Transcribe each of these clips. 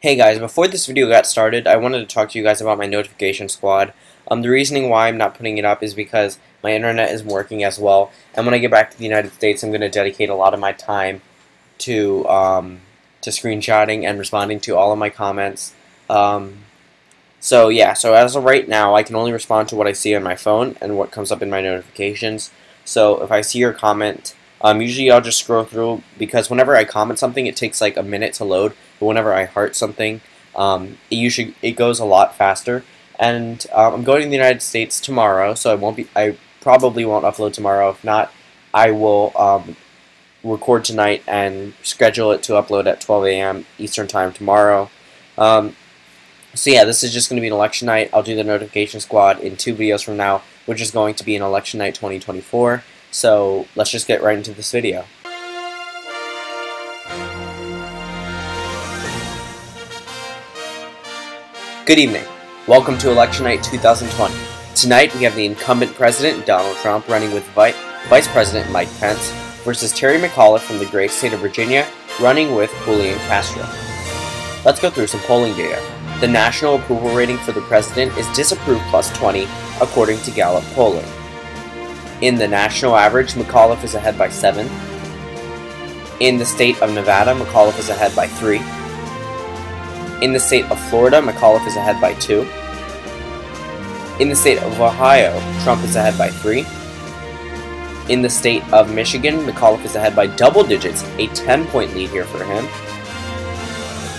Hey guys, before this video got started, I wanted to talk to you guys about my notification squad. The reasoning why I'm not putting it up is because my internet isn't working as well, and when I get back to the United States, I'm going to dedicate a lot of my time to screenshotting and responding to all of my comments. So as of right now, I can only respond to what I see on my phone and what comes up in my notifications. So if I see your comment, usually I'll just scroll through, because whenever I comment something, it takes like a minute to load. But whenever I heart something, it goes a lot faster. And I'm going to the United States tomorrow, so I probably won't upload tomorrow. If not, I will record tonight and schedule it to upload at 12 a.m. Eastern Time tomorrow. So yeah, this is just going to be an election night. I'll do the notification squad in 2 videos from now, which is going to be an election night 2024. So let's just get right into this video. Good evening. Welcome to Election Night 2020. Tonight we have the incumbent President Donald Trump running with Vice President Mike Pence versus Terry McAuliffe from the great state of Virginia running with Julian Castro. Let's go through some polling data. The national approval rating for the president is disapprove plus 20 according to Gallup polling. In the national average, McAuliffe is ahead by 7. In the state of Nevada, McAuliffe is ahead by 3. In the state of Florida, McAuliffe is ahead by 2. In the state of Ohio, Trump is ahead by 3. In the state of Michigan, McAuliffe is ahead by double digits, a 10-point lead here for him.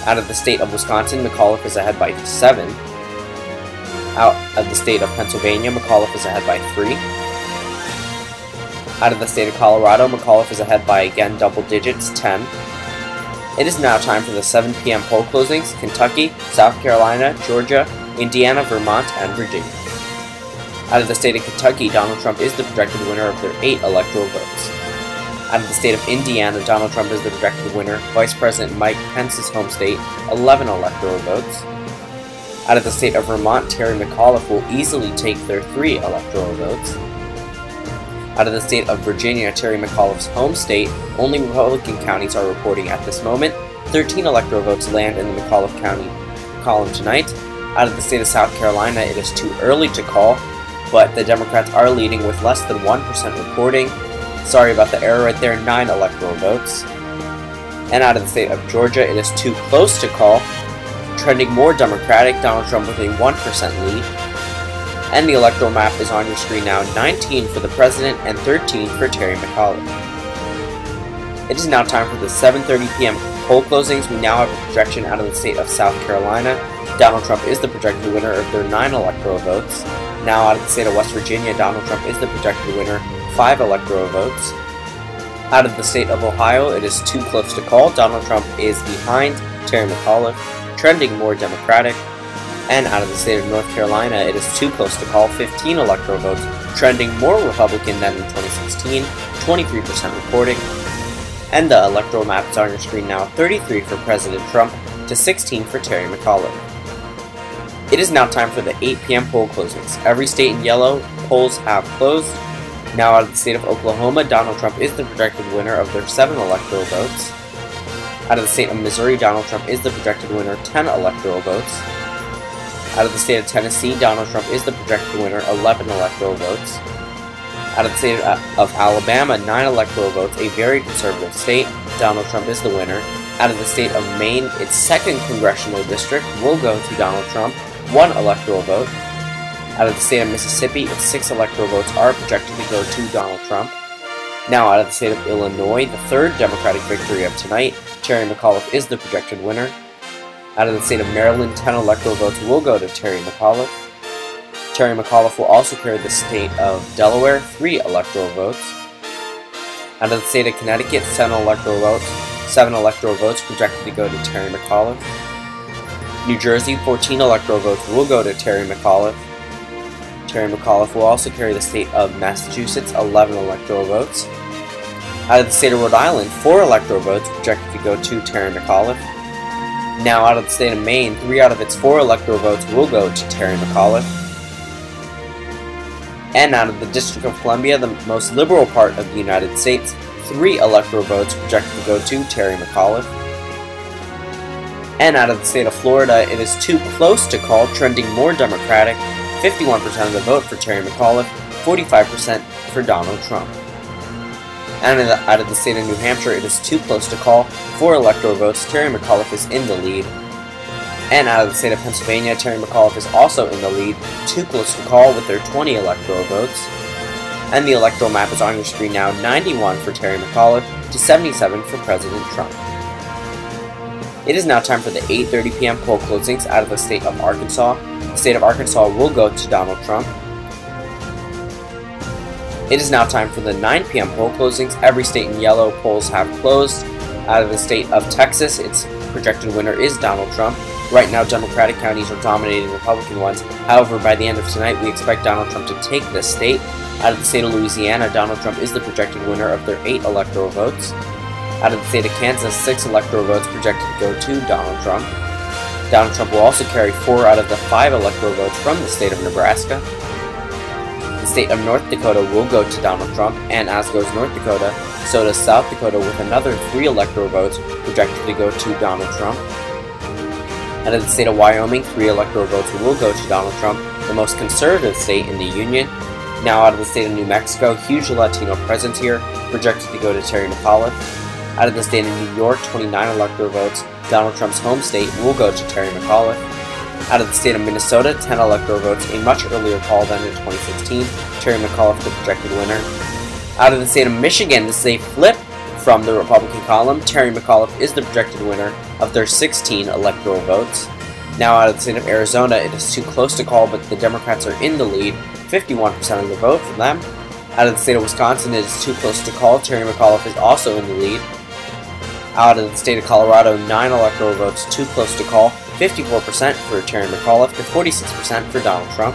Out of the state of Wisconsin, McAuliffe is ahead by 7. Out of the state of Pennsylvania, McAuliffe is ahead by 3. Out of the state of Colorado, McAuliffe is ahead by, again, double digits, 10. It is now time for the 7 p.m. poll closings: Kentucky, South Carolina, Georgia, Indiana, Vermont, and Virginia. Out of the state of Kentucky, Donald Trump is the projected winner of their 8 electoral votes. Out of the state of Indiana, Donald Trump is the projected winner. Vice President Mike Pence's home state, 11 electoral votes. Out of the state of Vermont, Terry McAuliffe will easily take their 3 electoral votes. Out of the state of Virginia, Terry McAuliffe's home state, only Republican counties are reporting at this moment. 13 electoral votes land in the McAuliffe County column tonight. Out of the state of South Carolina, it is too early to call, but the Democrats are leading with less than 1% reporting. Sorry about the error right there, 9 electoral votes. And out of the state of Georgia, it is too close to call, trending more Democratic, Donald Trump with a 1% lead. And the electoral map is on your screen now, 19 for the president and 13 for Terry McAuliffe. It is now time for the 7:30 p.m. poll closings. We now have a projection out of the state of South Carolina. Donald Trump is the projected winner of their 9 electoral votes. Now out of the state of West Virginia, Donald Trump is the projected winner, 5 electoral votes. Out of the state of Ohio, it is too close to call. Donald Trump is behind Terry McAuliffe, trending more Democratic. And out of the state of North Carolina, it is too close to call, 15 electoral votes, trending more Republican than in 2016, 23% reporting. And the electoral map is on your screen now, 33 for President Trump to 16 for Terry McAuliffe. It is now time for the 8 p.m. poll closings. Every state in yellow, polls have closed. Now out of the state of Oklahoma, Donald Trump is the projected winner of their 7 electoral votes. Out of the state of Missouri, Donald Trump is the projected winner, 10 electoral votes. Out of the state of Tennessee, Donald Trump is the projected winner, 11 electoral votes. Out of the state of Alabama, 9 electoral votes, a very conservative state. Donald Trump is the winner. Out of the state of Maine, its 2nd congressional district will go to Donald Trump, 1 electoral vote. Out of the state of Mississippi, its 6 electoral votes are projected to go to Donald Trump. Now out of the state of Illinois, the 3rd Democratic victory of tonight, Terry McAuliffe is the projected winner. Out of the state of Maryland, 10 electoral votes will go to Terry McAuliffe. Terry McAuliffe will also carry the state of Delaware, 3 electoral votes. Out of the state of Connecticut, 7 electoral votes projected to go to Terry McAuliffe. New Jersey, 14 electoral votes will go to Terry McAuliffe. Terry McAuliffe will also carry the state of Massachusetts, 11 electoral votes. Out of the state of Rhode Island, 4 electoral votes projected to go to Terry McAuliffe. Now out of the state of Maine, 3 out of its 4 electoral votes will go to Terry McAuliffe. And out of the District of Columbia, the most liberal part of the United States, 3 electoral votes projected to go to Terry McAuliffe. And out of the state of Florida, it is too close to call, trending more Democratic, 51% of the vote for Terry McAuliffe, 45% for Donald Trump. And out of the state of New Hampshire, it is too close to call, 4 electoral votes, Terry McAuliffe is in the lead. And out of the state of Pennsylvania, Terry McAuliffe is also in the lead, too close to call with their 20 electoral votes. And the electoral map is on your screen now, 91 for Terry McAuliffe to 77 for President Trump. It is now time for the 8:30 p.m. poll closings out of the state of Arkansas. The state of Arkansas will go to Donald Trump. It is now time for the 9 p.m. poll closings. Every state in yellow polls have closed. Out of the state of Texas, its projected winner is Donald Trump. Right now, Democratic counties are dominating Republican ones. However, by the end of tonight, we expect Donald Trump to take this state. Out of the state of Louisiana, Donald Trump is the projected winner of their 8 electoral votes. Out of the state of Kansas, 6 electoral votes projected to go to Donald Trump. Donald Trump will also carry 4 out of the 5 electoral votes from the state of Nebraska. The state of North Dakota will go to Donald Trump, and as goes North Dakota, so does South Dakota with another 3 electoral votes projected to go to Donald Trump. Out of the state of Wyoming, 3 electoral votes will go to Donald Trump, the most conservative state in the Union. Now out of the state of New Mexico, huge Latino presence here, projected to go to Terry McAuliffe. Out of the state of New York, 29 electoral votes, Donald Trump's home state, will go to Terry McAuliffe. Out of the state of Minnesota, 10 electoral votes, a much earlier call than in 2016, Terry McAuliffe the projected winner. Out of the state of Michigan, this is a flip from the Republican column. Terry McAuliffe is the projected winner of their 16 electoral votes. Now out of the state of Arizona, it is too close to call, but the Democrats are in the lead, 51% of the vote for them. Out of the state of Wisconsin, it is too close to call. Terry McAuliffe is also in the lead. Out of the state of Colorado, 9 electoral votes, too close to call, 54% for Terry McAuliffe to 46% for Donald Trump.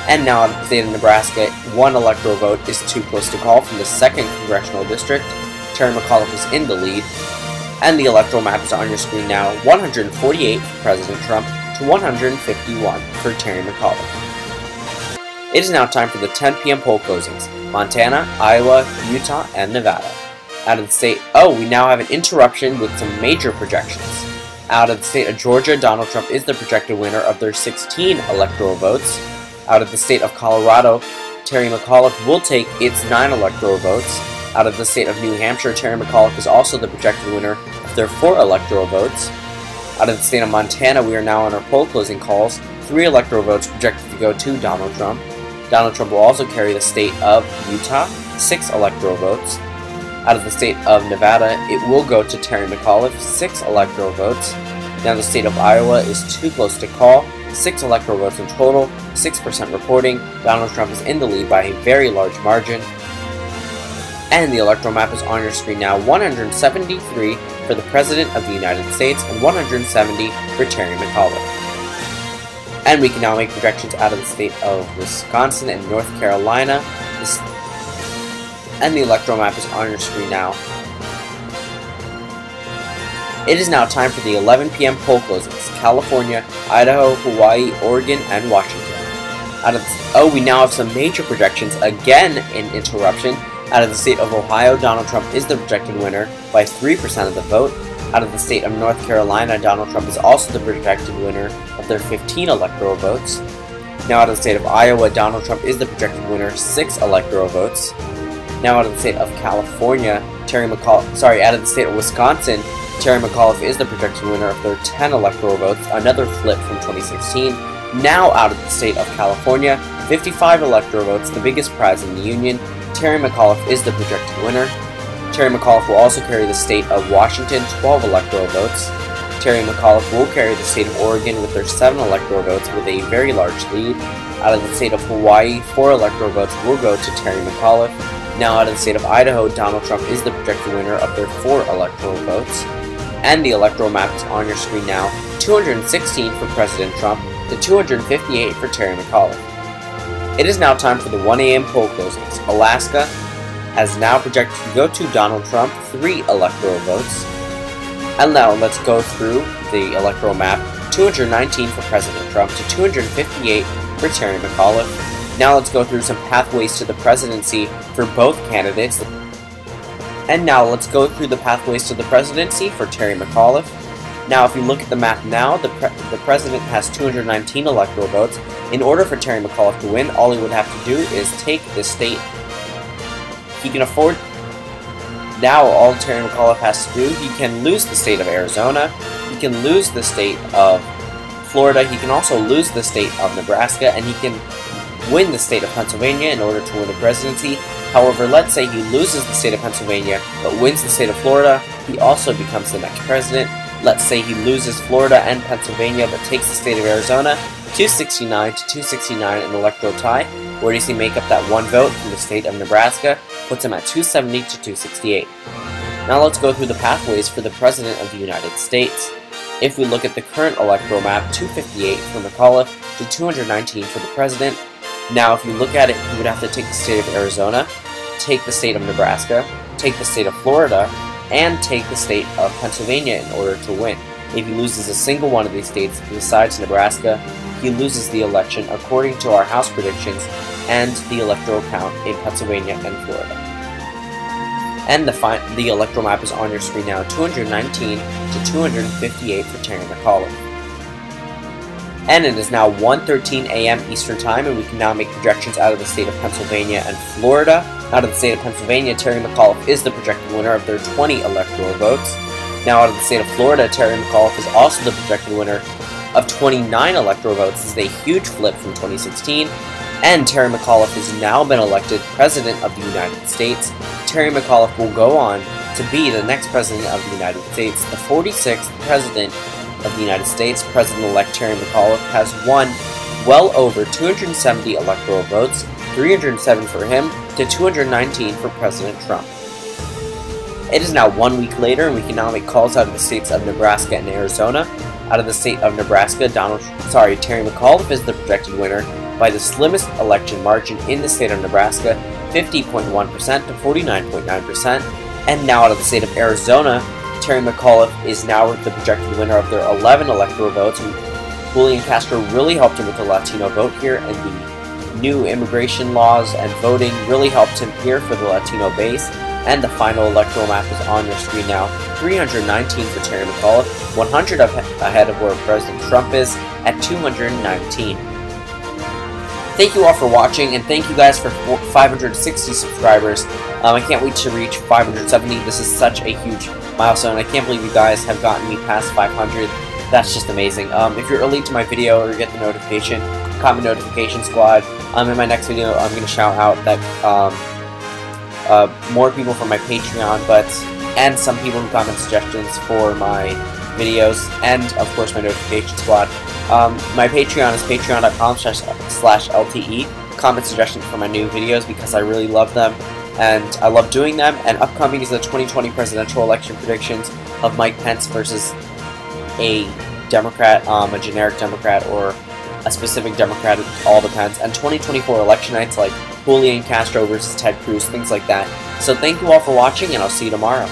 And now out of the state of Nebraska, 1 electoral vote is too close to call from the 2nd Congressional District. Terry McAuliffe is in the lead. And the electoral map is on your screen now, 148 for President Trump to 151 for Terry McAuliffe. It is now time for the 10 p.m. poll closings, Montana, Iowa, Utah, and Nevada. Out of the state, we now have an interruption with some major projections. Out of the state of Georgia, Donald Trump is the projected winner of their 16 electoral votes. Out of the state of Colorado, Terry McAuliffe will take its 9 electoral votes. Out of the state of New Hampshire, Terry McAuliffe is also the projected winner of their 4 electoral votes. Out of the state of Montana, we are now on our poll closing calls, 3 electoral votes projected to go to Donald Trump. Donald Trump will also carry the state of Utah, 6 electoral votes. Out of the state of Nevada, it will go to Terry McAuliffe, 6 electoral votes. Now the state of Iowa is too close to call, 6 electoral votes in total, 6% reporting. Donald Trump is in the lead by a very large margin. And the electoral map is on your screen now, 173 for the President of the United States and 170 for Terry McAuliffe. And we can now make projections out of the state of Wisconsin and North Carolina. And the electoral map is on your screen now. It is now time for the 11 p.m. poll closings, California, Idaho, Hawaii, Oregon, and Washington. We now have some major projections, again in interruption. Out of the state of Ohio, Donald Trump is the projected winner by 3% of the vote. Out of the state of North Carolina, Donald Trump is also the projected winner of their 15 electoral votes. Now out of the state of Iowa, Donald Trump is the projected winner, 6 electoral votes. Now out of the state of California, out of the state of Wisconsin, Terry McAuliffe is the projected winner of their 10 electoral votes, another flip from 2016. Now out of the state of California, 55 electoral votes, the biggest prize in the Union. Terry McAuliffe is the projected winner. Terry McAuliffe will also carry the state of Washington, 12 electoral votes. Terry McAuliffe will carry the state of Oregon with their 7 electoral votes with a very large lead. Out of the state of Hawaii, 4 electoral votes will go to Terry McAuliffe. Now out of the state of Idaho, Donald Trump is the projected winner of their 4 electoral votes. And the electoral map is on your screen now, 216 for President Trump to 258 for Terry McAuliffe. It is now time for the 1 a.m. poll closings. Alaska has now projected to go to Donald Trump, 3 electoral votes. And now let's go through the electoral map, 219 for President Trump to 258 for Terry McAuliffe. Now let's go through some pathways to the presidency for both candidates. And now let's go through the pathways to the presidency for Terry McAuliffe. Now, if you look at the map now, the president has 219 electoral votes. In order for Terry McAuliffe to win, all he would have to do is take the state he can afford. Now, all Terry McAuliffe has to do, he can lose the state of Arizona, he can lose the state of Florida, he can also lose the state of Nebraska, and he can win the state of Pennsylvania in order to win the presidency. However, let's say he loses the state of Pennsylvania, but wins the state of Florida, he also becomes the next president. Let's say he loses Florida and Pennsylvania, but takes the state of Arizona, 269 to 269 in electoral tie. Where does he make up that one vote from the state of Nebraska? Puts him at 270 to 268. Now let's go through the pathways for the President of the United States. If we look at the current electoral map, 258 for McAuliffe to 219 for the President. Now if you look at it, he would have to take the state of Arizona, take the state of Nebraska, take the state of Florida, and take the state of Pennsylvania in order to win. If he loses a single one of these states besides Nebraska, he loses the election according to our House predictions and the electoral count in Pennsylvania and Florida. And the electoral map is on your screen now, 219 to 258 for Terry McAuliffe. And it is now 1:13 a.m. Eastern Time, and we can now make projections out of the state of Pennsylvania and Florida. Out of the state of Pennsylvania, Terry McAuliffe is the projected winner of their 20 electoral votes. Now out of the state of Florida, Terry McAuliffe is also the projected winner of 29 electoral votes. This is a huge flip from 2016. And Terry McAuliffe has now been elected President of the United States. Terry McAuliffe will go on to be the next President of the United States. The 46th President of the United States, President-elect Terry McAuliffe, has won well over 270 electoral votes, 307 for him to 219 for President Trump. It is now 1 week later, and we can now make calls out of the states of Nebraska and Arizona. Out of the state of Nebraska, Terry McAuliffe is the projected winner by the slimmest election margin in the state of Nebraska, 50.1% to 49.9%. And now out of the state of Arizona, Terry McAuliffe is now the projected winner of their 11 electoral votes. And Julian Castro really helped him with the Latino vote here, and the new immigration laws and voting really helped him here for the Latino base. And the final electoral map is on your screen now, 319 for Terry McAuliffe, 100 ahead of where President Trump is at 219. Thank you all for watching, and thank you guys for 560 subscribers. I can't wait to reach 570. This is such a huge milestone. I can't believe you guys have gotten me past 500. That's just amazing. If you're early to my video or get the notification, comment notification squad. In my next video, I'm going to shout out that more people from my Patreon, and some people who comment suggestions for my videos, and of course my notification squad. My Patreon is patreon.com/LTE. Comment suggestions for my new videos because I really love them, and I love doing them. And upcoming is the 2020 presidential election predictions of Mike Pence versus a Democrat, a generic Democrat, or a specific Democrat. It all depends. And 2024 election nights like Julian Castro versus Ted Cruz, things like that. So thank you all for watching, and I'll see you tomorrow.